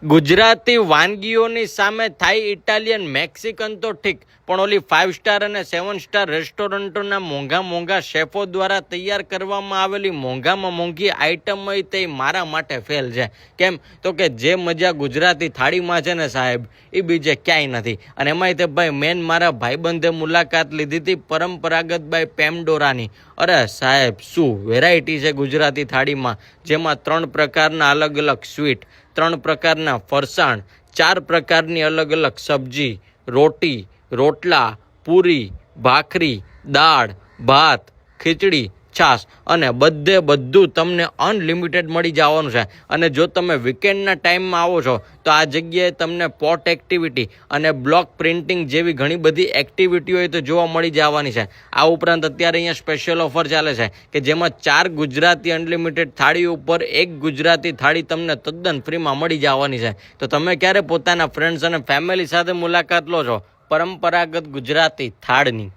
ગુજરાતી વાનગીઓની સામે થાઈ, ઇટાલિયન, મેક્સિકન તો ઠીક, પણ ઓલી 5 સ્ટાર અને 7 સ્ટાર રેસ્ટોરન્ટોના મોંઘા શેફો દ્વારા તૈયાર કરવામાં આવેલી મોંઘામાં મોંઘી આઈટમ હોય તે મારા માટે ફેલ છે. કેમ તો કે જે મજા ગુજરાતી થાળીમાં છે ને સાહેબ, એ બીજે ક્યાંય નથી. અને એમાંય તે ભાઈ મેન મારા ભાઈબંધે મુલાકાત લીધી હતી પરંપરાગત બાય પેમડોરાની. અરે સાહેબ, શું વેરાયટી છે ગુજરાતી થાળીમાં, જેમાં 3 પ્રકારના અલગ અલગ સ્વીટ, 3 પ્રકારના ફરસાણ, 4 પ્રકારની અલગ અલગ સબ્જી, રોટી, રોટલા, પૂરી, ભાખરી, દાળ, ભાત, ખીચડી, છાશ અને બધું તમને અનલિમિટેડ મળી જવાનું છે. અને જો તમે વીકેન્ડના ટાઈમમાં આવો છો તો આ જગ્યાએ તમને પોટ એક્ટિવિટી અને બ્લોક પ્રિન્ટિંગ જેવી ઘણી બધી એક્ટિવિટીઓ તો જોવા મળી જવાની છે. આ ઉપરાંત અત્યારે અહીંયા સ્પેશિયલ ઓફર ચાલે છે કે જેમાં 4 ગુજરાતી અનલિમિટેડ થાળી ઉપર 1 ગુજરાતી થાળી તમને તદ્દન ફ્રીમાં મળી જવાની છે. તો તમે ક્યારે પોતાના ફ્રેન્ડ્સ અને ફેમિલી સાથે મુલાકાત લો છો પરંપરાગત ગુજરાતી થાળની?